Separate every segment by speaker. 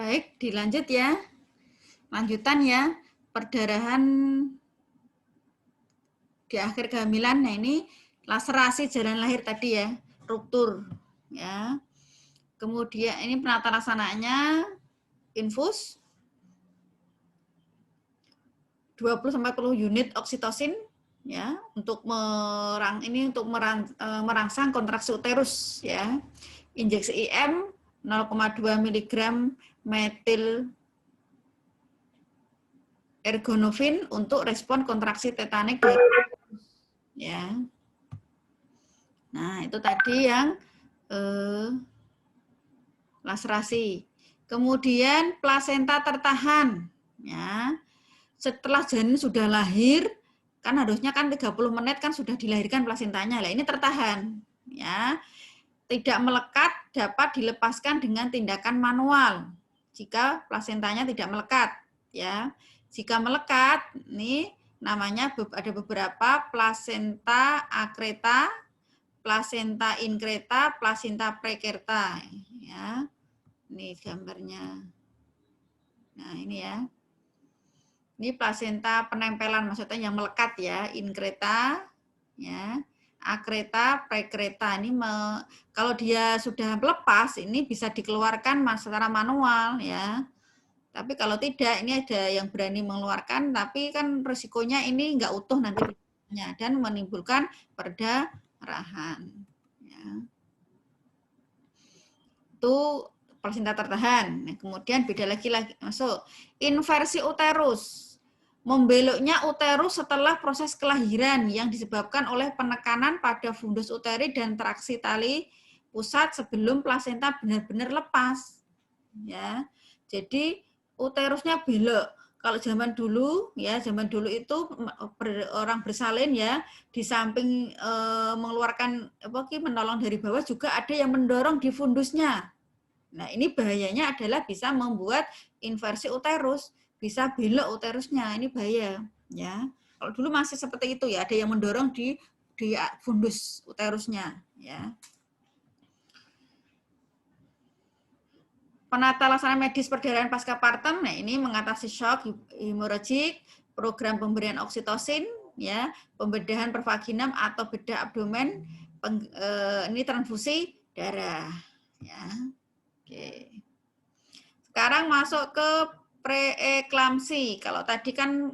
Speaker 1: Baik, dilanjut ya. Lanjutan ya, perdarahan di akhir kehamilan. Nah, ini laserasi jalan lahir tadi ya, ruptur ya. Kemudian ini penata laksanaannya infus 20-40 unit oksitosin ya untuk merangsang kontraksi uterus ya. Injeksi IM 0,2 mg metil ergonovin untuk respon kontraksi tetanik ya. Nah, itu tadi yang laserasi. Kemudian plasenta tertahan ya. Setelah janin sudah lahir, kan harusnya kan 30 menit kan sudah dilahirkan plasentanya. Lah ini tertahan ya. Tidak melekat dapat dilepaskan dengan tindakan manual jika plasentanya tidak melekat ya. Jika melekat, ini namanya ada beberapa plasenta akreta, plasenta inkreta, plasenta prekerta ya. Ini gambarnya. Nah, ini ya. Ini plasenta penempelan maksudnya yang melekat ya, inkreta ya. Akreta, prekreta ini kalau dia sudah lepas ini bisa dikeluarkan secara manual ya. Tapi kalau tidak ini ada yang berani mengeluarkan tapi kan resikonya ini enggak utuh nanti dan menimbulkan perdarahan ya. Itu plasenta tertahan. Nah, kemudian beda lagi masuk inversi uterus. Membeloknya uterus setelah proses kelahiran yang disebabkan oleh penekanan pada fundus uteri dan traksi tali pusat sebelum plasenta benar-benar lepas. Ya. Jadi uterusnya belok. Kalau zaman dulu itu orang bersalin ya, di samping mengeluarkan menolong dari bawah juga ada yang mendorong di fundusnya. Nah, ini bahayanya adalah bisa membuat inversi uterus, bisa belok uterusnya. Ini bahaya ya. Kalau dulu masih seperti itu ya, ada yang mendorong di fundus uterusnya ya. Penata laksana medis perdarahan pasca partem, nah ini mengatasi shock hemoragik, program pemberian oksitosin, ya, pembedahan pervaginam atau bedah abdomen, ini transfusi darah, ya. Oke. Sekarang masuk ke preeklamsi. Kalau tadi kan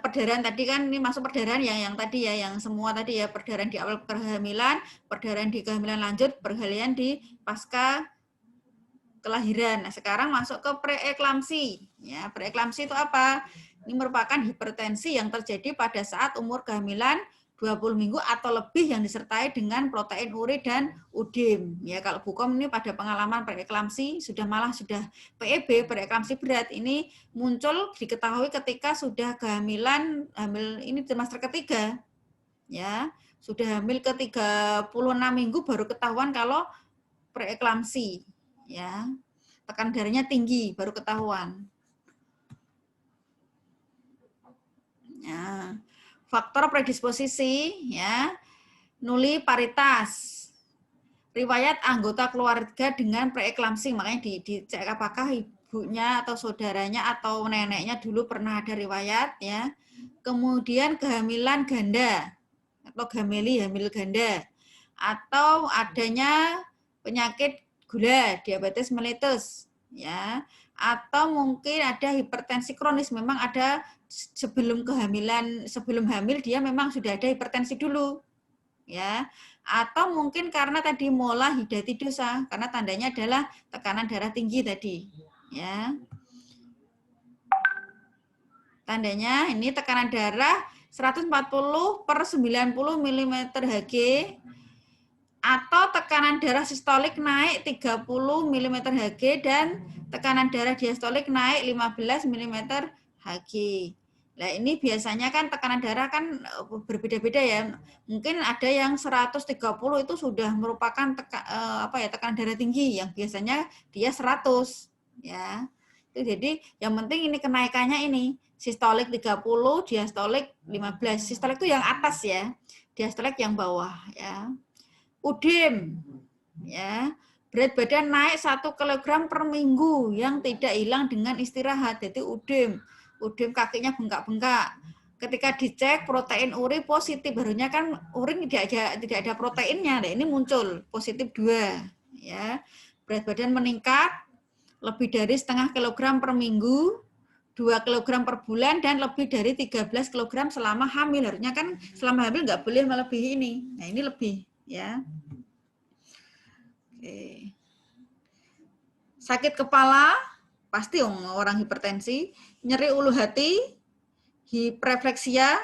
Speaker 1: perdarahan tadi kan ini masuk perdarahan yang tadi ya, yang semua tadi ya, perdarahan di awal kehamilan, perdarahan di kehamilan lanjut, perdarahan di pasca kelahiran. Nah, sekarang masuk ke preeklamsi. Ya, preeklamsi itu apa? Ini merupakan hipertensi yang terjadi pada saat umur kehamilan 20 minggu atau lebih yang disertai dengan protein uri dan udim. Ya, kalau Bukom ini pada pengalaman preeklamsi sudah PEB, preeklamsi berat ini muncul diketahui ketika sudah hamil ini trimester ketiga. Ya, sudah hamil ke 36 minggu baru ketahuan kalau preeklamsi. Ya, tekanan darahnya tinggi baru ketahuan. Ya. Faktor predisposisi ya, nuliparitas, riwayat anggota keluarga dengan preeklamsi, makanya dicek apakah ibunya atau saudaranya atau neneknya dulu pernah ada riwayat ya. Kemudian kehamilan ganda atau hamil ganda, atau adanya penyakit gula, diabetes mellitus ya, atau mungkin ada hipertensi kronis, memang ada sebelum hamil dia memang sudah ada hipertensi dulu ya, atau mungkin karena tadi mola hidatidosa, karena tandanya adalah tekanan darah tinggi tadi ya. Tandanya ini tekanan darah 140/90 mm Hg atau tekanan darah sistolik naik 30 mm Hg dan tekanan darah diastolik naik 15 mm Hg. Nah, ini biasanya kan tekanan darah kan berbeda-beda ya. Mungkin ada yang 130 itu sudah merupakan tekanan darah tinggi, yang biasanya dia 100 ya. Itu jadi yang penting ini kenaikannya ini sistolik 30, diastolik 15. Sistolik itu yang atas ya. Diastolik yang bawah ya. Udim ya. berat badan naik 1 kg per minggu yang tidak hilang dengan istirahat. Jadi UDIM kakinya bengkak-bengkak. Ketika dicek protein uri positif, barunya kan urin tidak ada proteinnya. Nah, ini muncul positif 2. Ya, berat badan meningkat lebih dari setengah kilogram per minggu, 2 kg per bulan, dan lebih dari 13 kg selama hamil. Harusnya kan selama hamil nggak boleh melebihi ini. Nah, ini lebih. Ya. Oke. Sakit kepala, pasti orang hipertensi, nyeri ulu hati, hiperrefleksia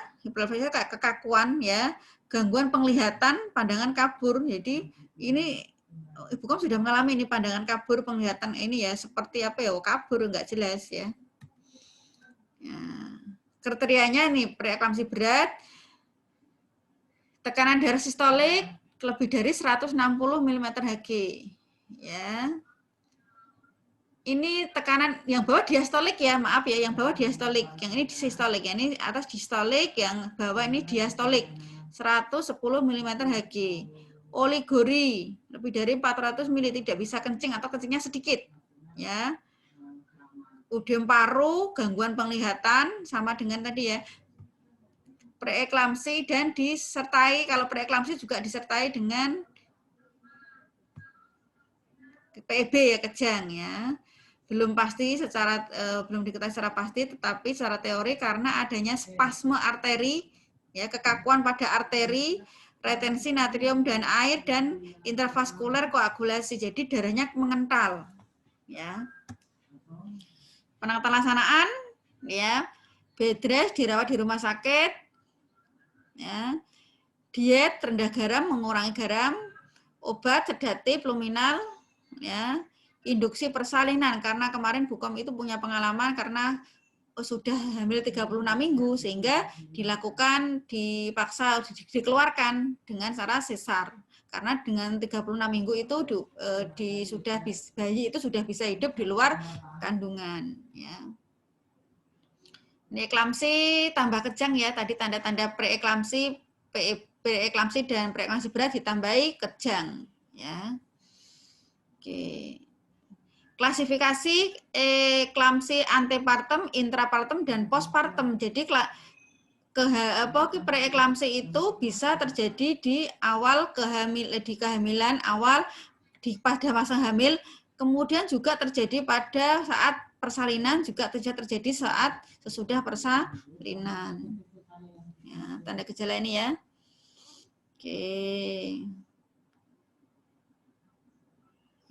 Speaker 1: kayak kekakuan ya, gangguan penglihatan, pandangan kabur. Jadi ini Ibu kan sudah mengalami ini pandangan kabur, penglihatan ini ya seperti apa ya, kabur nggak jelas ya. Ya. Kriterianya nih preeklamsi berat, tekanan darah sistolik lebih dari 160 mm Hg. Ya. Ini tekanan yang bawah diastolik ya, maaf ya, yang bawah diastolik. Yang ini sistolik ya, ini atas distolik, yang bawah ini diastolik. 110 mm Hg. Oligori lebih dari 400 ml, tidak bisa kencing atau kencingnya sedikit. Ya. Udem paru, gangguan penglihatan sama dengan tadi ya. Preeklamsi dan disertai, kalau preeklamsi juga disertai dengan PEB ya, kejang ya. Belum pasti belum diketahui secara pasti, tetapi secara teori karena adanya spasme arteri ya, kekakuan pada arteri, retensi natrium dan air, dan intravaskuler koagulasi. Jadi darahnya mengental ya. Penanggulangan pelaksanaan ya, bed rest, dirawat di rumah sakit ya. Diet rendah garam, mengurangi garam, obat sedatif luminal ya. Induksi persalinan, karena kemarin Bukom itu punya pengalaman karena sudah hamil 36 minggu sehingga dipaksa dikeluarkan dengan cara sesar. Karena dengan 36 minggu itu bayi itu sudah bisa hidup di luar kandungan ya. Ini eklamsi tambah kejang ya, tadi tanda-tanda preeklamsi dan preeklamsi berat ditambahi kejang ya. Oke. Klasifikasi eklamsi antepartum, intrapartum, dan postpartum. Jadi preeklamsi itu bisa terjadi di awal kehamilan awal, pada masa hamil, kemudian juga terjadi pada saat persalinan, juga terjadi saat sesudah persalinan. Ya, tanda gejala ini ya. Oke.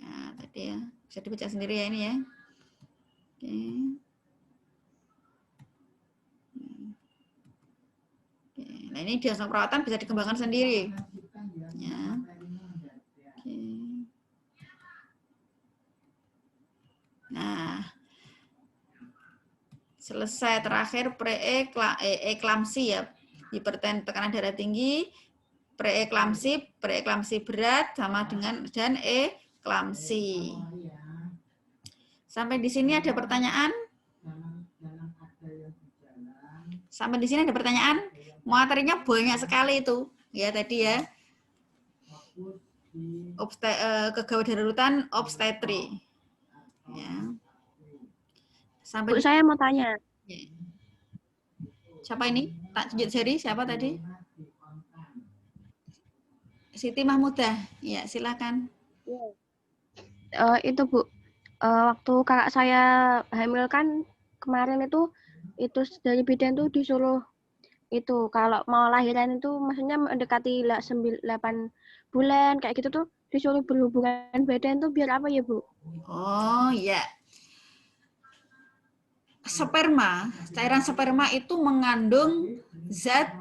Speaker 1: Nah, tadi ya. Bisa dibaca sendiri ya ini ya. Oke. Oke. Nah, ini di asal perawatan bisa dikembangkan sendiri. Ya. Oke. Nah, selesai terakhir preeklamsi ya. Hipertensi, tekanan darah tinggi, preeklamsi berat sama dengan dan eklamsi. Sampai di sini ada pertanyaan? Sampai di sini ada pertanyaan? Materinya banyak sekali itu. Ya tadi ya. Kegawat darurat obstetri. Ya. Sampai
Speaker 2: Bu, saya mau tanya.
Speaker 1: Siapa ini? Tak tunjuk jari, siapa tadi? Siti Mahmudah. Ya, silakan.
Speaker 2: Itu Bu, waktu kakak saya hamil kan kemarin itu dari bidan tuh disuruh itu kalau mau lahiran itu maksudnya mendekati 8 bulan kayak gitu tuh disuruh berhubungan badan tuh biar apa ya Bu?
Speaker 1: Oh ya. Cairan sperma itu mengandung zat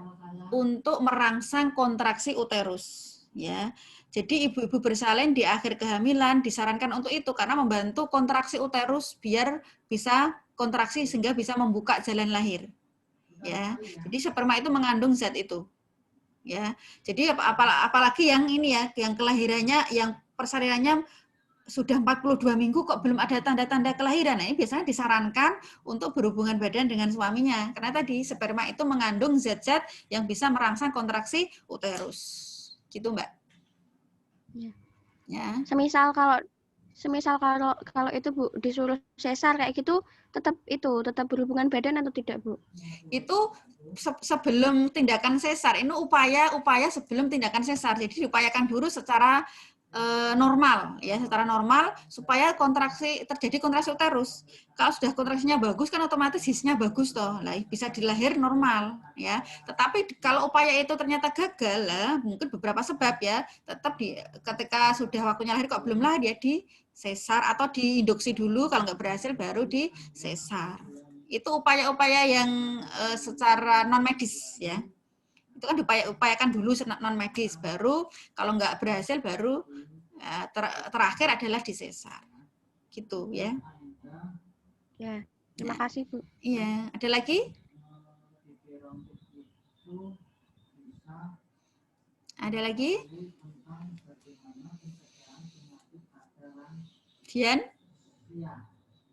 Speaker 1: untuk merangsang kontraksi uterus ya. Jadi ibu-ibu bersalin di akhir kehamilan disarankan untuk itu karena membantu kontraksi uterus biar bisa kontraksi sehingga bisa membuka jalan lahir. Ya. Jadi sperma itu mengandung zat itu. Ya. Jadi apalagi yang ini ya, yang kelahirannya, yang persalinannya sudah 42 minggu kok belum ada tanda-tanda kelahiran. Nah, ini biasanya disarankan untuk berhubungan badan dengan suaminya. Karena tadi sperma itu mengandung zat-zat yang bisa merangsang kontraksi uterus. Gitu, Mbak.
Speaker 2: Ya.
Speaker 1: Ya.
Speaker 2: Semisal kalau itu Bu disuruh sesar kayak gitu tetap berhubungan badan atau tidak, Bu?
Speaker 1: Itu sebelum tindakan sesar, ini upaya sebelum tindakan sesar. Jadi diupayakan dulu secara normal, ya, secara normal supaya terjadi kontraksi uterus. Kalau sudah kontraksinya bagus kan otomatis hisnya bagus toh, lah bisa dilahir normal, ya. Tetapi kalau upaya itu ternyata gagal, lah mungkin beberapa sebab ya, tetap ketika sudah waktunya lahir kok belum lahir ya di sesar atau diinduksi dulu, kalau nggak berhasil baru di sesar. Itu upaya-upaya yang secara non medis, ya. Itu kan diupayakan dulu non medis, baru kalau nggak berhasil baru terakhir adalah di sesar, gitu ya.
Speaker 2: Ya, terima kasih Bu.
Speaker 1: Iya, ada lagi? Ada lagi? Dian?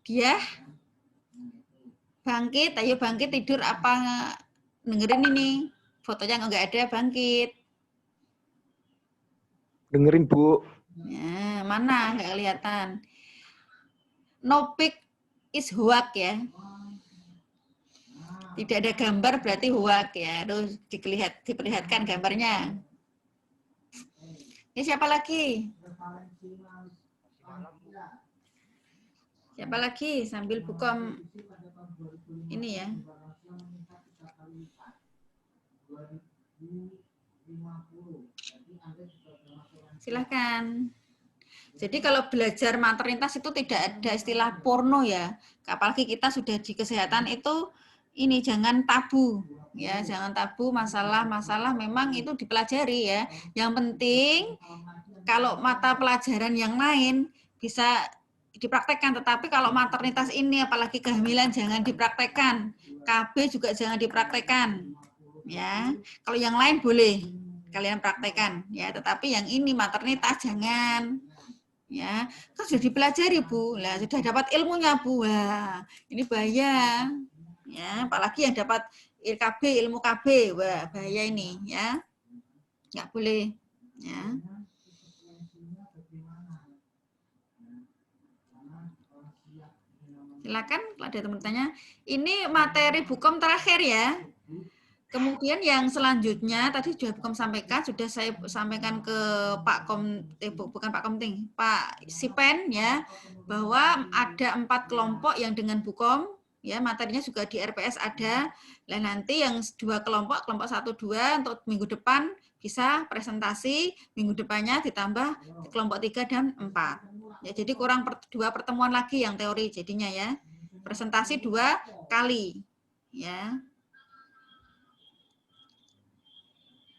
Speaker 1: Dia? Bangkit, ayo bangkit tidur apa dengerin ini? Fotonya nggak ada, bangkit.
Speaker 3: Dengerin Bu.
Speaker 1: Ya, mana nggak kelihatan. No pic is hoax ya. Tidak ada gambar berarti hoax ya. Terus diperlihatkan gambarnya. Ini siapa lagi? Siapa lagi sambil bukom ini ya. Silahkan. Jadi kalau belajar maternitas itu tidak ada istilah porno ya. Apalagi kita sudah di kesehatan itu ini jangan tabu ya, jangan tabu masalah-masalah memang itu dipelajari ya. Yang penting kalau mata pelajaran yang lain bisa dipraktekkan, tetapi kalau maternitas ini apalagi kehamilan jangan dipraktekkan. KB juga jangan dipraktekkan. Ya. Kalau yang lain boleh kalian praktekkan ya, tetapi yang ini maternitas jangan. Ya, kan sudah dipelajari Bu, lah sudah dapat ilmunya Bu, wah ini bahaya, ya apalagi yang dapat ilmu KB, wah bahaya ini, ya nggak boleh, ya. Silakan kalau ada teman tanya, ini materi bukom terakhir ya. Kemudian yang selanjutnya tadi sudah bukom sampaikan, sudah saya sampaikan ke Pak bukan Pak Komting, Pak Sipen ya, bahwa ada 4 kelompok yang dengan bukom ya, materinya juga di RPS ada. Nah, nanti yang 2 kelompok 1, 2 untuk minggu depan bisa presentasi, minggu depannya ditambah kelompok 3 dan 4. Ya, jadi kurang 2 pertemuan lagi yang teori jadinya ya. Presentasi 2 kali ya.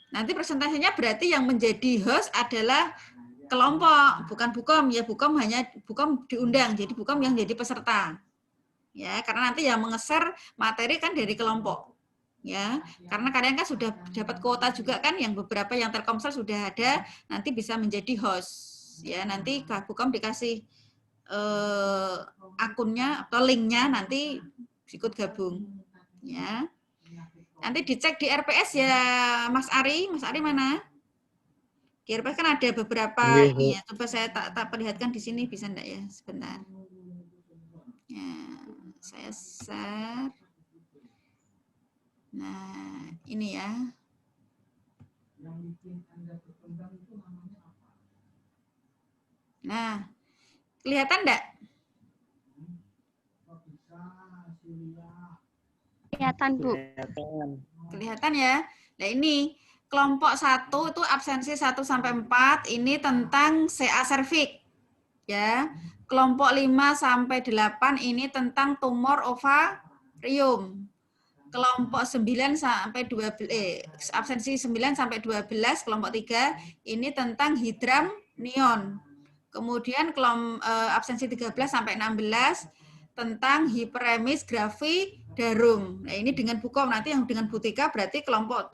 Speaker 1: Nanti presentasinya berarti yang menjadi host adalah kelompok, bukan bukom ya. Bukom diundang, jadi bukom yang jadi peserta. Ya, karena nanti yang mengeser materi kan dari kelompok. Ya, karena kalian kan sudah dapat kuota juga kan, yang beberapa yang Telkomsel sudah ada, nanti bisa menjadi host. Ya, nanti bukom dikasih akunnya atau linknya, nanti ikut gabung. Ya. Nanti dicek di RPS ya, Mas Ari. Mas Ari mana? Di RPS kan ada beberapa ini ya. Coba saya tak perlihatkan di sini, bisa enggak ya? Sebentar. Ya, saya share. Nah, ini ya. Nah, kelihatan enggak?
Speaker 2: Kelihatan Bu.
Speaker 1: Kelihatan ya. Nah ini kelompok 1 itu absensi 1 sampai 4 ini tentang CA cervix. Ya. Kelompok 5 sampai 8 ini tentang tumor ovarium. Kelompok 9 sampai 12 absensi 9 sampai 12 kelompok 3 ini tentang hidramnion. Kemudian absensi 13 sampai 16 tentang hiperemis gravidarum. Nah, ini dengan bukom, nanti yang dengan butika berarti kelompok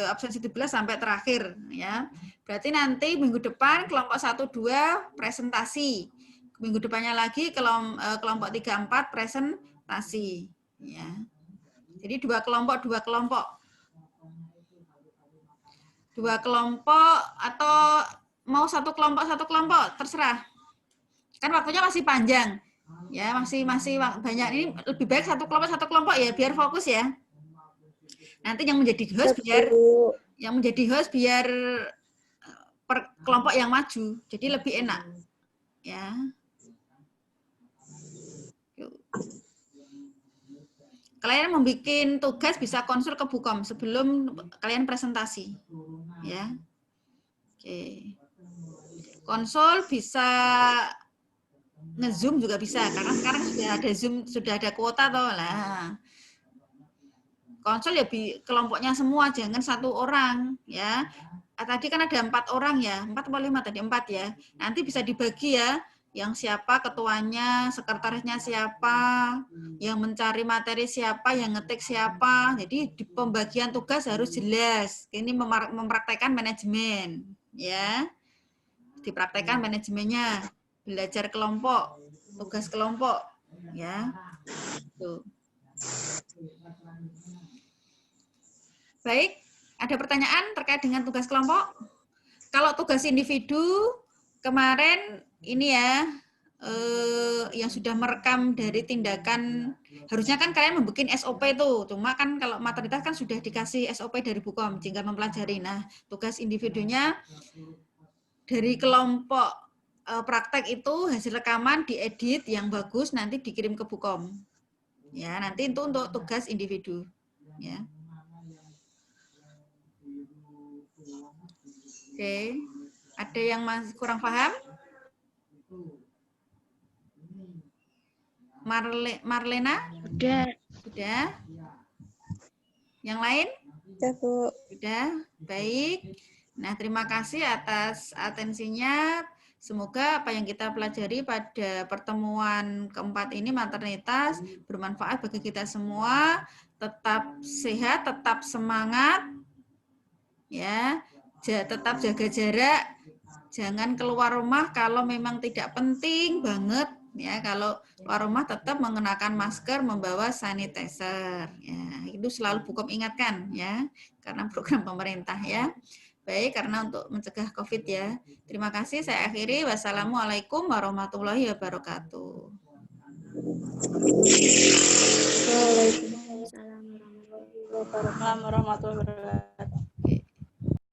Speaker 1: absensi 17 sampai terakhir ya. Berarti nanti minggu depan kelompok 1 2 presentasi. Minggu depannya lagi kelompok 3 4 presentasi ya. Jadi 2 kelompok. 2 kelompok atau mau satu kelompok terserah. Kan waktunya masih panjang. Ya, masih banyak. Ini lebih baik satu kelompok ya biar fokus ya. Nanti yang menjadi host biar per kelompok yang maju. Jadi lebih enak. Ya. Kalian membuat tugas bisa konsul ke Bukom sebelum kalian presentasi. Ya. Oke. Konsul bisa nge-zoom juga bisa karena sekarang sudah ada Zoom, sudah ada kuota toh lah. Konsul ya kelompoknya semua, jangan satu orang ya. Tadi kan ada 4 orang ya, 4 atau 5 tadi, 4 ya. Nanti bisa dibagi ya, yang siapa ketuanya, sekretarisnya siapa, yang mencari materi siapa, yang ngetik siapa. Jadi di pembagian tugas harus jelas. Ini mempraktekkan manajemen ya. Dipraktekkan manajemennya, belajar kelompok, tugas kelompok ya. Tuh. Baik, ada pertanyaan terkait dengan tugas kelompok? Kalau tugas individu, kemarin ini ya, yang sudah merekam dari tindakan, harusnya kan kalian membuat SOP itu, cuma kan kalau maternitas kan sudah dikasih SOP dari Bukom, tinggal mempelajari. Nah, tugas individunya dari kelompok praktek itu hasil rekaman diedit yang bagus, nanti dikirim ke Bukom. Ya, nanti itu untuk tugas individu. Ya. Oke, ada yang masih kurang paham? Marlena? Sudah. Yang lain?
Speaker 3: Ya, Bu.
Speaker 1: Sudah. Baik. Nah, terima kasih atas atensinya. Semoga apa yang kita pelajari pada pertemuan keempat ini, maternitas, bermanfaat bagi kita semua. Tetap sehat, tetap semangat. Ya. Tetap jaga jarak, jangan keluar rumah kalau memang tidak penting banget ya. Kalau keluar rumah tetap mengenakan masker, membawa sanitizer ya. Itu selalu Bukom ingatkan ya, karena program pemerintah ya. Baik, karena untuk mencegah COVID ya. Terima kasih, saya akhiri. Wassalamualaikum warahmatullahi wabarakatuh.
Speaker 3: Waalaikumsalam warahmatullahi wabarakatuh.